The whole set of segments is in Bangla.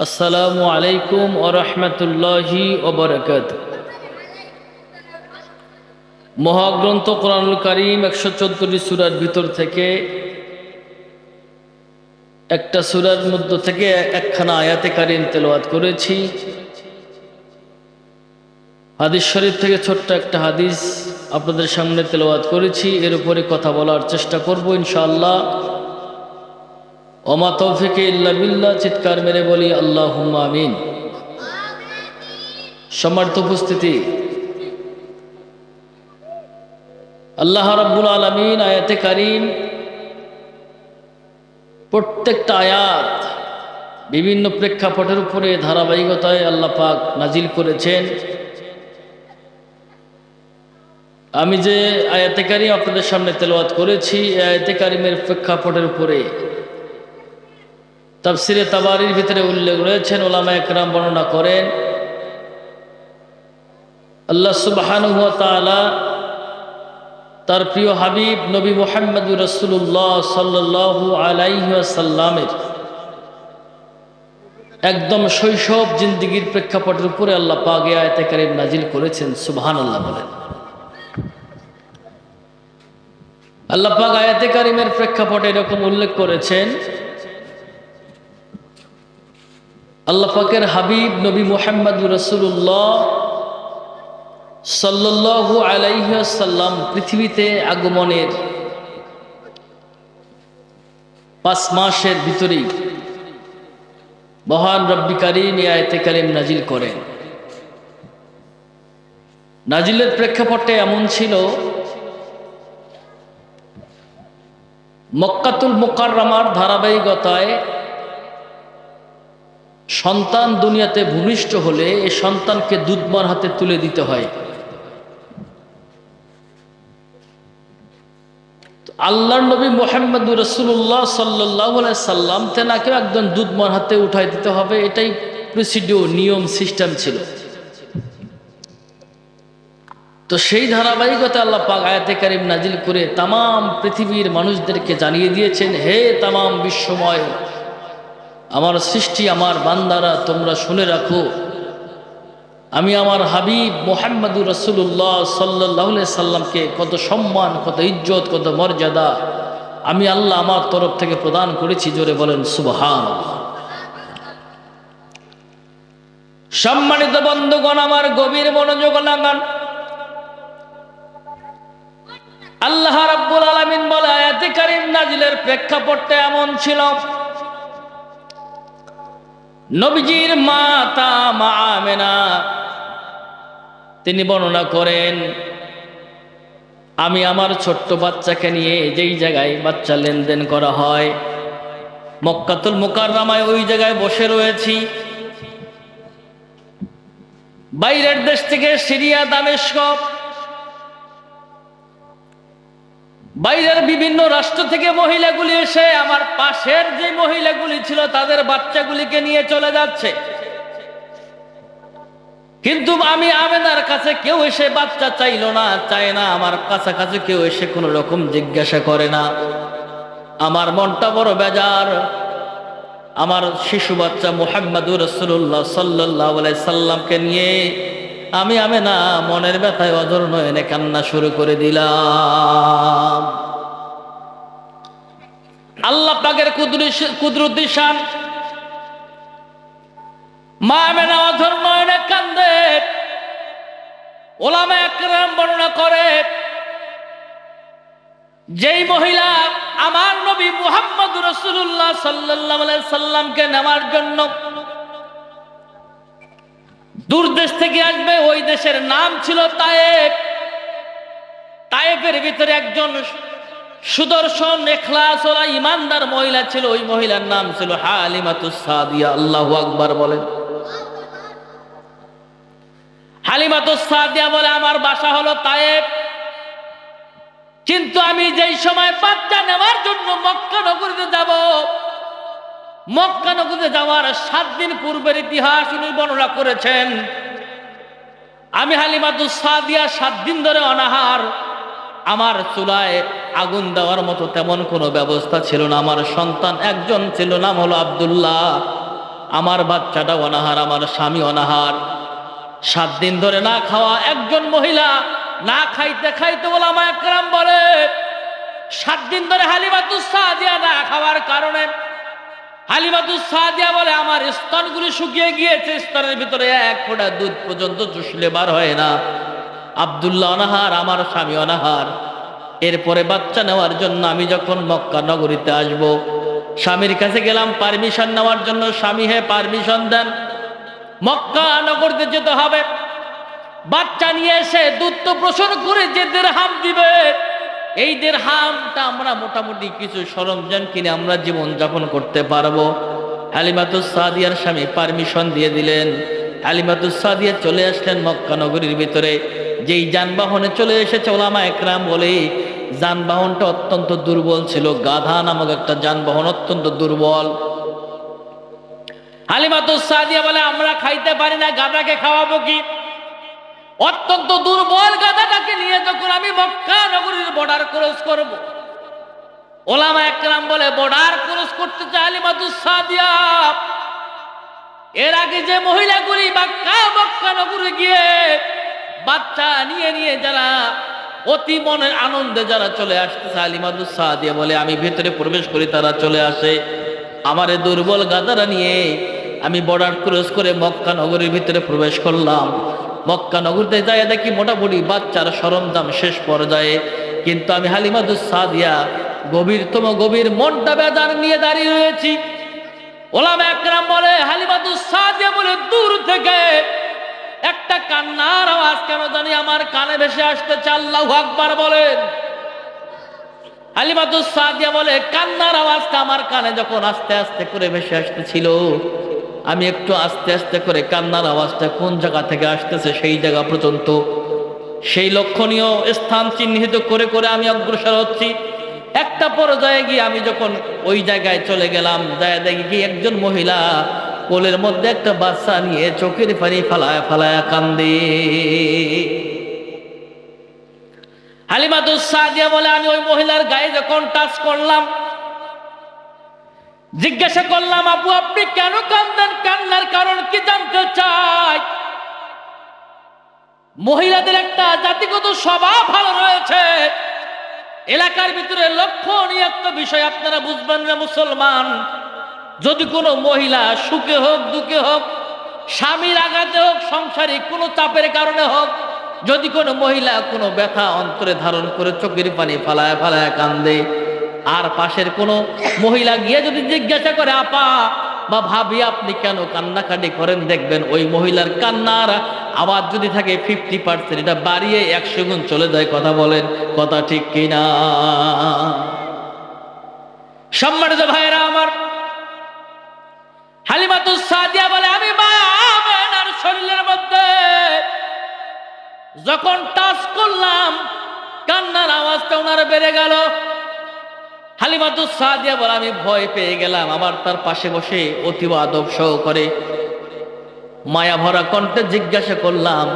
আসসালামু আলাইকুম ওয়া রাহমাতুল্লাহি ওয়া বারাকাতুহু। মহাগ্রন্থ কোরআনুল কারীম 114টি সূরার ভিতর থেকে একটা সূরার মধ্য থেকে একখানা আয়াতে কারীম তেলাওয়াত করেছি। হাদিস শরীফ থেকে ছোট্ট একটা হাদিস আপনাদের সামনে তেলাওয়াত করেছি, এর উপরে কথা বলার চেষ্টা করব ইনশাআল্লাহ। ওমা তৌফিকে ইল্লা বিল্লাহ, চিৎকার মেরে বলি আল্লাহুম্মা আমিন। সম্মানিত উপস্থিতি, আল্লাহ রাব্বুল আলামিন আয়াতে কারীম প্রত্যেকটা আয়াত বিভিন্ন প্রেক্ষাপটের উপরে ধারাবাহিকতায় আল্লাহ পাক নাজিল করেছেন। আমি যে আয়াতে কারীম আপনাদের সামনে তেলাওয়াত করেছি, এই আয়াতে কারীমের প্রেক্ষাপটের উপরে তাফসিরে তাবারির ভিতরে উল্লেখ রয়েছেন, উলামায়ে কেরাম বর্ণনা করেন আল্লাহ সুবহানাহু ওয়া তাআলা তার প্রিয় হাবিব নবী মুহাম্মদুর রাসূলুল্লাহ সাল্লাল্লাহু আলাইহি ওয়াসাল্লামের একদম শৈশব জিন্দেগীর প্রেক্ষাপটের উপরে আল্লাহ পাক এই আয়াতে কারীম নাজিল করেছেন। সুবহানাল্লাহ বলেন। আল্লাহ পাক আয়াতে কারীমের প্রেক্ষাপটে এরকম উল্লেখ করেছেন, আল্লাহ পাকের হাবিব নবী মুহাম্মদুর রাসূলুল্লাহ সাল্লাল্লাহু আলাইহি ওয়াসাল্লাম পৃথিবীতে আগমনের 5 মাসের ভিতরেই মহান রব্বি কারীম এই আয়াতে কারীম নাজিল করেন। নাজিলের প্রেক্ষাপটে এমন ছিল, মক্কাতুল মুকাররমার ধারাবাহিকতায় সন্তান দুনিয়াতে ভূমিষ্ঠ হলে এই সন্তানকে দুধমার হাতে তুলে দিতে হয়। আল্লাহর নবী মুহাম্মদুর রাসূলুল্লাহ সাল্লাল্লাহু আলাইহি সাল্লাম তেনাকেও একজন দুধমার হাতে উঠাই দিতে হবে, এটাই প্রসিডিওর নিয়ম সিস্টেম ছিল। তো সেই ধারাবাহিকতা আল্লাহ পাক আয়াতে কারীম নাজিল করে তামাম পৃথিবীর মানুষদেরকে জানিয়ে দিয়েছেন, হে তামাম বিশ্বময় আমার সৃষ্টি, আমার বান্দারা, তোমরা শুনে রাখো, আমি আমার হাবিব মুহাম্মদুর রাসূলুল্লাহ সাল্লাল্লাহু আলাইহি সাল্লামকে কত সম্মান, কত ইজ্জত, কত মর্যাদা আমি আল্লাহ আমার তরফ থেকে প্রদান করেছি। জোরে বলেন সুবহানাল্লাহ। সম্মানিত বন্ধুগণ, আমার গভীর মনোযোগ লাগান। আল্লাহ রাব্বুল আলামিন বলে আয়াতে কারীম নাজিলের প্রেক্ষাপটটা এমন ছিল, নবীজির মাতা মা আমেনা তিনি বর্ণনা করেন, আমি আমার ছোট্ট বাচ্চাকে নিয়ে যেই জায়গায় বাচ্চা লেনদেন করা হয় মক্কাতুল মুকাররমায়, ওই জায়গায় বসে রয়েছি। বাইরের দেশ থেকে সিরিয়া, দামেস্ক, বাইরের বিভিন্ন রাষ্ট্র থেকে মহিলাগুলি এসে আমার পাশের যে মহিলাগুলি ছিল তাদের বাচ্চাগুলিকে নিয়ে চলে যাচ্ছে, কিন্তু আমি আমেনার কাছে কেউ এসে বাচ্চা চাইল না, চায় না, আমার কাছাকাছি কেউ এসে কোনো রকম জিজ্ঞাসা করে না। আমার মনটা বড় বেজার। আমার শিশু বাচ্চা মুহাম্মদুর রাসূলুল্লাহ সাল্লাল্লাহু আলাইহি সাল্লামকে নিয়ে আমি আমেনা মনের ব্যথায় অঝর নয়নে কান্না শুরু করে দিলাম। আল্লাহ পাকের কুদরতি শান, মা আমেনা অঝর নয়নে কান্দে। উলামায়ে কেরাম বর্ণনা করে, যেই মহিলা আমার নবী মুহাম্মদুর রাসূলুল্লাহ সাল্লাল্লাহু আলাইহি সাল্লামকে নেওয়ার জন্য দূর দেশ থেকে আসবে, ওই দেশের নাম ছিল তায়েফ। তায়েফের ভিতরে একজন সুদর্শন, ইখলাস ওয়ালা ইমানদার মহিলা ছিল, ওই মহিলার নাম ছিল হালিমাতুস সাদিয়া। আল্লাহু আকবার বলেন। হালিমাতুস সাদিয়া বলে, আমার বাসা হলো তায়েফ, কিন্তু আমি যেই সময় বাচ্চা নেওয়ার জন্য মক্কা নগরীতে যাব, মক্কা নগরীতে যাওয়ার 7 দিন পূর্বের ইতিহাস উনি বর্ণনা করেছেন। আমি হালিমাতুস সাদিয়া 7 দিন ধরে অনাহার, আমার চুলায় আগুন দেওয়ার মতো তেমন কোনো ব্যবস্থা ছিল না। আমার সন্তান একজন ছিল, নাম হলো আব্দুল্লাহ। আমার বাচ্চাটা অনাহার, আমার স্বামী অনাহার। 7 দিন ধরে না খাওয়া একজন মহিলা, না খাইতে খাইতে ওলামায়ে কেরাম বলে 7 দিন ধরে হালিমাতুস সাদিয়া না খাওয়ার কারণে, হালিমাতুস সাদিয়া বলে আমার স্তনগুলি শুকিয়ে গিয়েছে, স্তনের ভিতরে 1 ফোঁটা দুধ পর্যন্ত চুষলে বার হয় না। আব্দুল্লাহ অনাহার, আমার স্বামী অনাহার। এরপরে বাচ্চা নেওয়ার জন্য আমি যখন মক্কা নগরীতে আসব, স্বামীর কাছে গেলাম পারমিশন নেওয়ার জন্য। স্বামী হে পারমিশন দেন, মক্কা নগরীতে যেতে হবে। বাচ্চা নিয়ে এসে দুধ তো প্রসর করে যে দিরহাম দিবে, এই দিরহামটা আমরা মোটামুটি কিছু সরঞ্জাম কিনে আমরা জীবন যাপন করতে পারবো। হালিমাতুস সাদিয়ার স্বামী পারমিশন দিয়ে দিলেন। হালিমাতুস সাদিয়া চলে আসলেন মক্কা নগরীর ভিতরে। যেই যানবাহনে চলে এসেছে, ওলামায়ে কেরাম বলে যানবাহনটা অত্যন্ত দুর্বল ছিল। গাধা নামক একটা যানবাহন, অত্যন্ত দুর্বল। হালিমাতুস সাদিয়া বলে আমরা খাইতে পারি না, গাধাকে খাওয়াবো কি? অত্যন্ত দুর্বল গাধাটাকে নিয়ে যখন আমি মক্কা নগরীর বর্ডার ক্রস করব, ওলামায়ে কেরাম বলে বর্ডার ক্রস করতে চায় হালিমাতুস সাদিয়া। এর আগে যে মহিলাগুলি মক্কা নগরে গিয়ে বাচ্চা নিয়ে নিয়ে যারা অতি মনের আনন্দে যারা চলে আসতেছে, হালিমাতুস সাদিয়া বলে আমি ভেতরে প্রবেশ করি, তারা চলে আসে। আমার এই দুর্বল গাধারা নিয়ে আমি বর্ডার ক্রস করে মক্কা নগরীর ভিতরে প্রবেশ করলাম। মক্কা নগরীতে যাই দেখি মোটামুটি বাচ্চার সরঞ্জাম শেষ পর্যায়ে, কিন্তু আমি হালিমাতুস সাদিয়া গভীর মনটা বেজার নিয়ে দাঁড়িয়ে রয়েছি। ওলামায়ে কেরাম বলে হালিমাতুস সাদিয়া বলে দূর থেকে একটা কান্নার আওয়াজ কেন জানি আমার কানে ভেসে আসতেছে। আল্লাহু আকবার বলেন। হালিমাতুস সাদিয়া বলে কান্নার আওয়াজটা আমার কানে যখন আস্তে আস্তে করে ভেসে আসতেছিল, আমি একটু আস্তে আস্তে করে কান্নার আওয়াজটা কোন জায়গা থেকে আসতেছে সেই জায়গা পর্যন্ত, সেই লক্ষণীয় স্থান চিহ্নিত করে করে আমি অগ্রসর হচ্ছি। একটা পর্যায়ে গিয়ে আমি যখন ওই জায়গায় চলে গেলাম, যায় দেখি কি একজন মহিলা কোলের মধ্যে একটা বাচ্চা নিয়ে চোখের পানি ফালায় ফালায় কান্দে। হালিমাতুস সাদিয়া বলে আমি ওই মহিলার গায়ে যখন টাচ করলাম, জিজ্ঞাসা করলাম আপু আপনি কেন কান্দেন, কান্নার কারণ কি জানতে চাই। মহিলাদের একটা জাতিগত স্বভাব ভালো রয়েছে। এলাকার ভিতরে লক্ষণীয় একটা বিষয় আপনারা বুঝবেন না মুসলমান, যদি কোনো মহিলা সুখে হোক দুঃখে হোক, স্বামীর আঘাতে হোক, সাংসারিক কোনো চাপের কারণে হোক, যদি কোনো মহিলা কোনো ব্যথা অন্তরে ধারণ করে চোখের পানি ফালায় ফালায় কান্দে, আর পাশের কোনো মহিলা গিয়ে যদি জিজ্ঞাসা করে আপা বা ভাবি আপনি কেন কান্নাকাটি করেন, দেখবেন ওই মহিলার কান্নার আওয়াজ যদি থাকে 50%, এটা বাড়িয়ে 100 গুণ চলে যায়। কথা বলেন, কথা ঠিক কিনা? সম্মানিত ভাইরা আমার, হালিমাতুস সাদিয়া বলে আমি মা আমেনার শরীরের মধ্যে যখন টাচ করলাম, কান্নার আওয়াজটা ওনার বেড়ে গেল। হালিমাতুস সাদিয়া বলে আমি ভয় পেয়ে গেলাম। আমার তার পাশে বসে অতীব আদব সহকারে মায়া ভরা কণ্ঠে জিজ্ঞাসা করলাম,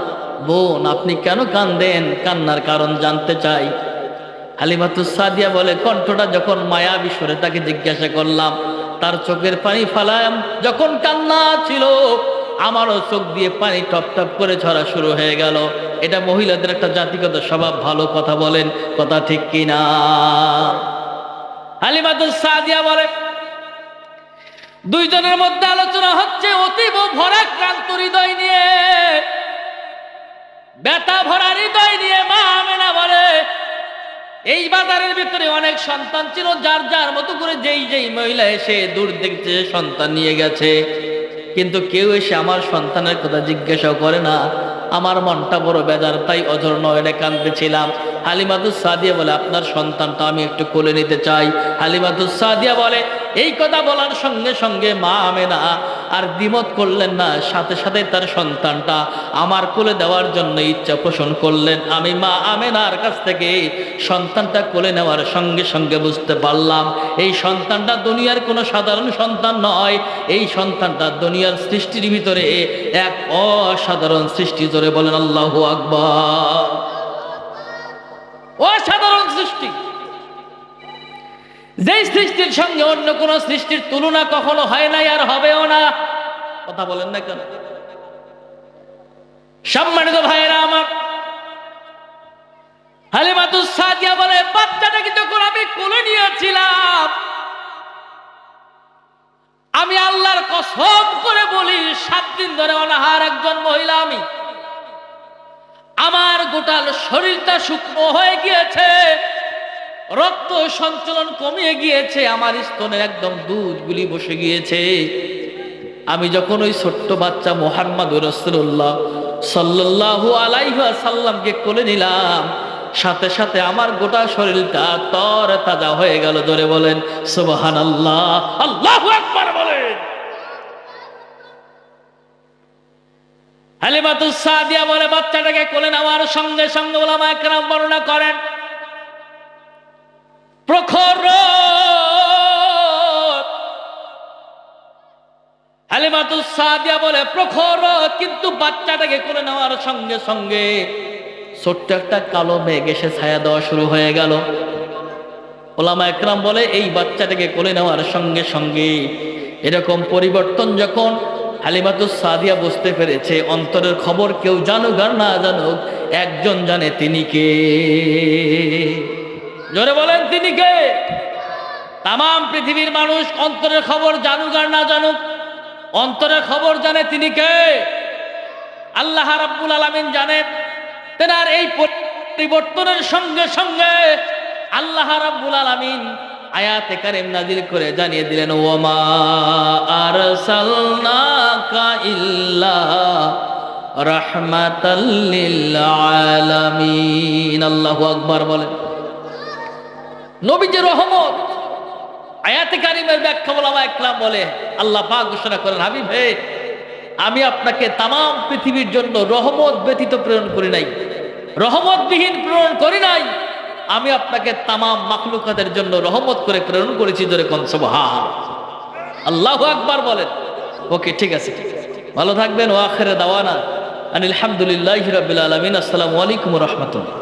বোন আপনি কেন কান্দেন, কান্নার কারণ জানতে চাই। হালিমাতুস সাদিয়া বলে কণ্ঠটা যখন মায়া বিস্বরে তাকে জিজ্ঞাসা করলাম, তার চোখের পানি ফালাম যখন কান্না ছিল, আমারও চোখ দিয়ে পানি টপ টপ করে ঝরা শুরু হয়ে গেল। এটা মহিলাদের একটা জাতিগত স্বভাব। ভালো কথা বলেন, কথা ঠিক কিনা? হালিমাতুস সাদিয়া বলে দুইজনের মধ্যে আলোচনা হচ্ছে অতীব ভরা ক্লান্ত হৃদয় নিয়ে, ব্যথা ভরা হৃদয় নিয়ে মা আমেনা বলে এই বাজারের ভিতরে অনেক সন্তান ছিল, যার যার মতো করে যেই যেই মহিলা এসে দূর দেখতে সন্তান নিয়ে গেছে, কিন্তু কেউ এসে আমার সন্তানের কথা জিজ্ঞাসা করে না। আমার মনটা বড় বেজার, তাই অঝর নয়নে কাঁদতেছিলাম। হালিমাতুস সাদিয়া বলে আপনার সন্তানটা আমি একটু কোলে নিতে চাই। হালিমাতুস সাদিয়া বলে এই কথা বলার সঙ্গে সঙ্গে মা আমেনা আর দ্বিমত করলেন না, সাথে সাথে তার সন্তানটা আমার কোলে দেওয়ার জন্য ইচ্ছা পোষণ করলেন। আমি মা আমেনার কাছ থেকে সন্তানটা কোলে নেওয়ার সঙ্গে সঙ্গে বুঝতে পারলাম এই সন্তানটা দুনিয়ার কোনো সাধারণ সন্তান নয়, এই সন্তানটা দুনিয়ার সৃষ্টির ভিতরে এক অসাধারণ সৃষ্টি। জোরে বলেন আল্লাহু আকবার। অসাধারণ সৃষ্টি, যেই সৃষ্টির সঙ্গে অন্য কোন সৃষ্টির তুলনা কখনো হয় নাই আর হবেও না। কথা বলেন না কেন? সম্মানিত ভাইয়েরা আমার, হালিমাতুস সাদিয়া বলে বাচ্চাটাকে যখন আমি কোলে নিয়েছিলাম, আমি আল্লাহর কসম করে বলি 7 দিন ধরে অনাহার একজন মহিলা আমি। আমার গোটাল শরীরটা শুকনো হয়ে গিয়েছে, রক্ত সঞ্চালন কমিয়ে গিয়েছে, আমার স্তনে একদম দুধগুলি বসে গিয়েছে। আমি যখন ওই ছোট্ট বাচ্চা মুহাম্মদুর রাসূলুল্লাহ সাল্লাল্লাহু আলাইহি ওয়াসাল্লামকে কোলে নিলাম, সাথে সাথে আমার গোটা শরীরটা তরতাজা হয়ে গেল। জোরে বলেন সুবহানাল্লাহ, আল্লাহু আকবার বলেন। হালিমাতুস সাদিয়া বলে বাচ্চাটাকে কোলে নেওয়ার সঙ্গে সঙ্গে উলামায়ে কেরাম বর্ণনা করেন, প্রখর রোদ। হালিমাতুস সাদিয়া বলে প্রখর রোদ, কিন্তু বাচ্চাটাকে কোলে নেওয়ার সঙ্গে সঙ্গে ছোট্ট একটা কালো মেঘ এসে ছায়া দেওয়া শুরু হয়ে গেল। উলামায়ে কেরাম বলে এই বাচ্চাটাকে কোলে নেওয়ার সঙ্গে সঙ্গে এরকম পরিবর্তন যখন হালিমাতুস সাদিয়া বুঝতে পেরেছে, অন্তরের খবর কেউ জানুক আর না জানুক, একজন জানে, তিনি কে? জোরে বলেন তিনি কে? তাম পৃথিবীর মানুষ অন্তরের খবর জানুক আর না জানুক, অন্তরের খবর জানে তিনি কে? আল্লাহ রাব্বুল আলামিন জানেন। তেনার এই পরিবর্তনের সঙ্গে সঙ্গে আল্লাহ রাব্বুল আলামিন আয়াতে কারিম নাজিল করে জানিয়ে দিলেন, ওয়ামা আরসালনাকা ইল্লা রাহমাতাল লিল আলামিন। আল্লাহু আকবার বলেন। নবী যে রহমত, আয়াতে কারিমের ব্যাখ্যা উলামায়ে কেরাম বলে আল্লাহ পাক ঘোষণা করেন, হাবিব হে, আমি আপনাকে তাম পৃথিবীর জন্য রহমত ব্যতীত প্রেরণ করি নাই, রহমতবিহীন প্রেরণ করি নাই, আমি আপনাকে তাম মাখলুকাতের জন্য রহমত করে প্রেরণ করেছি। জোরে কোন সুবহান, আল্লাহু আকবার বলেন। ওকে, ঠিক আছে, ভালো থাকবেন। ওয়া আখিরু দাওয়ানা আনিল হামদুলিল্লাহি রাব্বিল আলামিন। আসসালামু আলাইকুম ওয়া রাহমাতুল্লাহ।